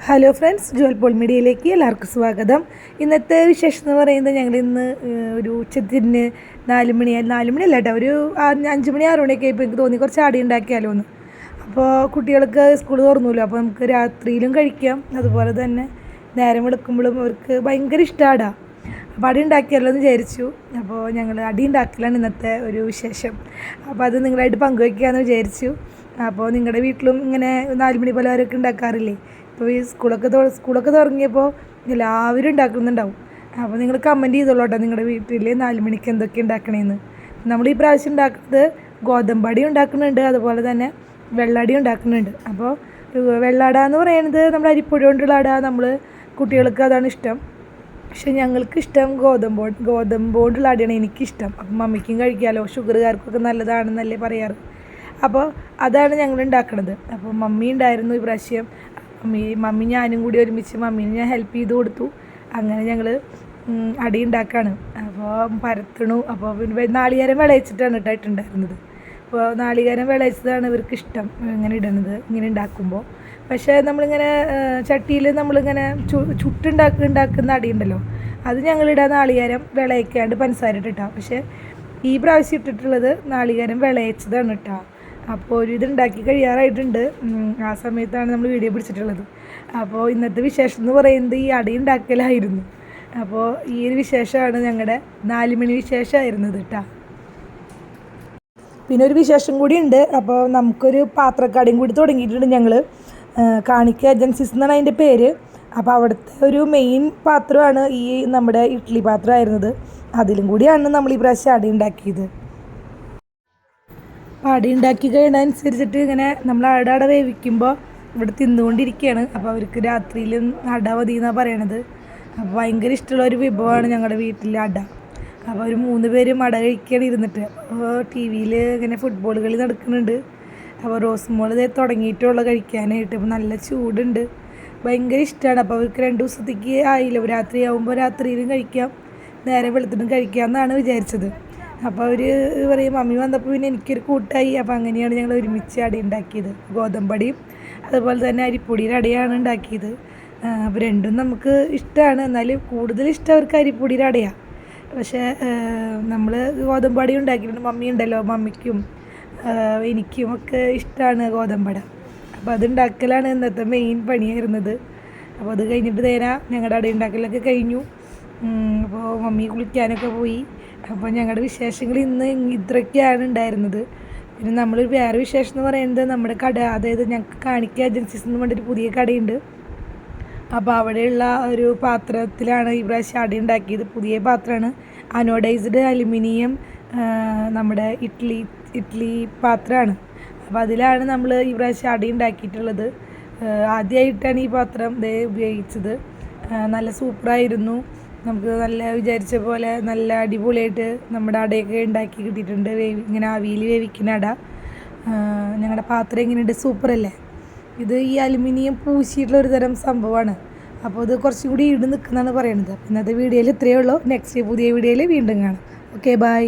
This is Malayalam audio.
ഹലോ ഫ്രണ്ട്സ്, ജോൽ പോൾ മീഡിയയിലേക്ക് എല്ലാവർക്കും സ്വാഗതം. ഇന്നത്തെ വിശേഷം എന്ന് പറയുന്നത് ഞങ്ങളിന്ന് ഒരു ഉച്ചതിരിഞ്ഞ് 4 മണിയല്ല കേട്ടോ, ഒരു 5 മണി 6 മണിയൊക്കെ ആയപ്പോൾ എനിക്ക് തോന്നി കുറച്ച് അടി ഉണ്ടാക്കിയാലോ എന്ന്. അപ്പോൾ കുട്ടികൾക്ക് സ്കൂൾ തുറന്നുല്ലോ, അപ്പോൾ നമുക്ക് രാത്രിയിലും കഴിക്കാം, അതുപോലെ തന്നെ നേരം വെളുക്കുമ്പോഴും അവർക്ക് ഭയങ്കര ഇഷ്ടമാണ്. അപ്പോൾ അടി ഉണ്ടാക്കിയാലോ എന്ന് വിചാരിച്ചു. അപ്പോൾ ഞങ്ങൾ അടി ഉണ്ടാക്കലാണ് ഇന്നത്തെ ഒരു വിശേഷം. അപ്പോൾ അത് നിങ്ങളായിട്ട് പങ്കുവയ്ക്കാമെന്ന് വിചാരിച്ചു. അപ്പോൾ നിങ്ങളുടെ വീട്ടിലും ഇങ്ങനെ 4 മണി പലഹാരമൊക്കെ ഉണ്ടാക്കാറില്ലേ? ഇപ്പോൾ ഈ സ്കൂളൊക്കെ തുടങ്ങിയപ്പോൾ എല്ലാവരും ഉണ്ടാക്കുന്നുണ്ടാവും. അപ്പോൾ നിങ്ങൾ കമൻറ്റ് ചെയ്തോളൂ കേട്ടോ, നിങ്ങളുടെ വീട്ടിൽ 4 മണിക്ക് എന്തൊക്കെ ഉണ്ടാക്കണേന്ന്. നമ്മൾ ഈ പ്രാവശ്യം ഉണ്ടാക്കുന്നത് ഗോതമ്പടി ഉണ്ടാക്കുന്നുണ്ട്, അതുപോലെ തന്നെ വെള്ളാടി ഉണ്ടാക്കുന്നുണ്ട്. അപ്പോൾ വെള്ളാട എന്ന് പറയുന്നത് നമ്മൾ അരിപ്പൊടി കൊണ്ടുള്ള അട, നമ്മൾ കുട്ടികൾക്ക് അതാണ് ഇഷ്ടം. പക്ഷെ ഞങ്ങൾക്ക് ഇഷ്ടം ഗോതമ്പ് കൊണ്ടുള്ള അടിയാണ് എനിക്കിഷ്ടം. അപ്പം മമ്മിക്കും കഴിക്കാമല്ലോ, ഷുഗറുകാർക്കൊക്കെ നല്ലതാണെന്നല്ലേ പറയാറ്. അപ്പോൾ അതാണ് ഞങ്ങൾ ഉണ്ടാക്കണത്. അപ്പോൾ മമ്മി ഉണ്ടായിരുന്നു ഈ പ്രാവശ്യം. മമ്മി ഞാനും കൂടി ഒരുമിച്ച് മമ്മീനെ ഞാൻ ഹെൽപ്പ് ചെയ്ത് കൊടുത്തു. അങ്ങനെ ഞങ്ങൾ അടി ഉണ്ടാക്കുകയാണ്. അപ്പോൾ പരത്തണു. അപ്പോൾ പിന്നെ നാളികേരം വിളയിച്ചിട്ടാണ് ഇട്ടിട്ടുണ്ടായിരുന്നത്. അപ്പോൾ നാളികേരം വിളയിച്ചതാണ് ഇവർക്ക് ഇഷ്ടം ഇങ്ങനെ ഇടുന്നത്, ഇങ്ങനെ ഉണ്ടാക്കുമ്പോൾ. പക്ഷേ നമ്മളിങ്ങനെ ചട്ടിയിൽ നമ്മളിങ്ങനെ ഉണ്ടാക്കുന്ന അടി ഉണ്ടല്ലോ, അത് ഞങ്ങളിടാൻ നാളികേരം വിളയിക്കാണ്ട് പഞ്ചസാര ഇട്ടിട്ടാണ്. പക്ഷേ ഈ പ്രാവശ്യം ഇട്ടിട്ടുള്ളത് നാളികേരം വിളയിച്ചതാണ് കേട്ടോ. അപ്പോൾ ഒരു ഇതുണ്ടാക്കി കഴിയാറായിട്ടുണ്ട്. ആ സമയത്താണ് നമ്മൾ വീഡിയോ പിടിച്ചിട്ടുള്ളത്. അപ്പോൾ ഇന്നത്തെ വിശേഷം എന്ന് പറയുന്നത് ഈ അടി ഉണ്ടാക്കലായിരുന്നു. അപ്പോൾ ഈ ഒരു വിശേഷമാണ് ഞങ്ങളുടെ 4 മണി വിശേഷമായിരുന്നത് കേട്ടോ. പിന്നെ ഒരു വിശേഷം കൂടി ഉണ്ട്. അപ്പോൾ നമുക്കൊരു പാത്രക്കടയും കൂടി തുടങ്ങിയിട്ടുണ്ട് ഞങ്ങൾ. കാണിക്ക ഏജൻസീസ് എന്നാണ് അതിൻ്റെ പേര്. അപ്പോൾ അവിടുത്തെ ഒരു മെയിൻ പാത്രമാണ് ഈ നമ്മുടെ ഇഡ്ഡലി പാത്രമായിരുന്നത്. അതിലും കൂടിയാണ് നമ്മൾ ഈ പ്രാവശ്യം അടി ഉണ്ടാക്കിയത്. അടി ഉണ്ടാക്കി കഴിയുന്നതനുസരിച്ചിട്ട് ഇങ്ങനെ നമ്മൾ അട വേവിക്കുമ്പോൾ ഇവിടെ തിന്നുകൊണ്ടിരിക്കുകയാണ്. അപ്പോൾ അവർക്ക് രാത്രിയിലും അട മതി എന്നാണ് പറയണത്. അപ്പോൾ ഭയങ്കര ഇഷ്ടമുള്ള ഒരു വിഭവമാണ് ഞങ്ങളുടെ വീട്ടിൽ അട. അപ്പോൾ ഒരു 3 പേരും അട കഴിക്കാൻ ഇരുന്നിട്ട്. അപ്പോൾ ടി വിയിൽ ഇങ്ങനെ ഫുട്ബോൾ കളി നടക്കുന്നുണ്ട്. അപ്പോൾ റോസ്മോൾ ഇതേ തുടങ്ങിയിട്ടുള്ള കഴിക്കാനായിട്ട്. അപ്പോൾ നല്ല ചൂടുണ്ട്, ഭയങ്കര ഇഷ്ടമാണ്. അപ്പോൾ അവർക്ക് 2 ദിവസത്തേക്ക് ആയില്ല, രാത്രിയാവുമ്പോൾ രാത്രിയിലും കഴിക്കാം, നേരെ വെളുത്തിട്ടും കഴിക്കാമെന്നാണ് വിചാരിച്ചത്. അപ്പോൾ അവർ പറയും മമ്മി വന്നപ്പോൾ പിന്നെ എനിക്കൊരു കൂട്ടായി. അപ്പോൾ അങ്ങനെയാണ് ഞങ്ങൾ ഒരുമിച്ച് അടി ഉണ്ടാക്കിയത്. ഗോതമ്പടിയും അതുപോലെ തന്നെ അരിപ്പൊടിയുടെ അടയാണ് ഉണ്ടാക്കിയത്. അപ്പോൾ രണ്ടും നമുക്ക് ഇഷ്ടമാണ്, എന്നാലും കൂടുതൽ ഇഷ്ടം അവർക്ക് അരിപ്പൊടിയുടെ അടയാണ്. പക്ഷേ നമ്മൾ ഗോതമ്പടി ഉണ്ടാക്കിയിട്ടുണ്ട്. മമ്മി ഉണ്ടല്ലോ, മമ്മിക്കും എനിക്കും ഒക്കെ ഇഷ്ടമാണ് ഗോതമ്പട. അപ്പോൾ അതുണ്ടാക്കലാണ് ഇന്നത്തെ മെയിൻ പണിയായിരുന്നത്. അപ്പോൾ അത് കഴിഞ്ഞിട്ട് നേരെ ഞങ്ങളുടെ അട ഉണ്ടാക്കലൊക്കെ കഴിഞ്ഞു. അപ്പോൾ മമ്മി കുളിക്കാനൊക്കെ പോയി. അപ്പോൾ ഞങ്ങളുടെ വിശേഷങ്ങൾ ഇന്ന് ഇത്രയൊക്കെയാണ് ഉണ്ടായിരുന്നത്. പിന്നെ നമ്മൾ വേറെ വിശേഷം എന്ന് പറയുന്നത് നമ്മുടെ കട, അതായത് ഞങ്ങൾക്ക് കാണിക്ക ഏജൻസീസ് എന്ന് പറഞ്ഞിട്ട് ഒരു പുതിയ കടയുണ്ട്. അപ്പോൾ അവിടെയുള്ള ഒരു പാത്രത്തിലാണ് ഈ പ്രാവശ്യം അടി ഉണ്ടാക്കിയത്. പുതിയ പാത്രമാണ്, അനോഡൈസ്ഡ് അലുമിനിയം നമ്മുടെ ഇഡ്ഡലി പാത്രമാണ്. അപ്പോൾ അതിലാണ് നമ്മൾ ഈ പ്രാവശ്യം അടി ഉണ്ടാക്കിയിട്ടുള്ളത്. ആദ്യമായിട്ടാണ് ഈ പാത്രം ഉപയോഗിച്ചത്. നല്ല സൂപ്പറായിരുന്നു. നമുക്ക് നല്ല വിചാരിച്ച പോലെ നല്ല അടിപൊളിയായിട്ട് നമ്മുടെ അടയൊക്കെ ഉണ്ടാക്കി കിട്ടിയിട്ടുണ്ട്. ഇങ്ങനെ ആവിയിൽ വേവിക്കുന്ന അട. ഞങ്ങളുടെ പാത്രം എങ്ങനെയുണ്ട്, സൂപ്പറല്ലേ? ഇത് ഈ അലുമിനിയം പൂശിയിട്ടുള്ള ഒരു തരം സംഭവമാണ്. അപ്പോൾ ഇത് കുറച്ചും കൂടി ഈട് നിൽക്കുന്നതാണ് പറയുന്നത്. ഇന്നത്തെ വീഡിയോയിൽ ഇത്രയേ ഉള്ളൂ. നെക്സ്റ്റ് പുതിയ വീഡിയോയിൽ വീണ്ടും കാണാം. Okay, by.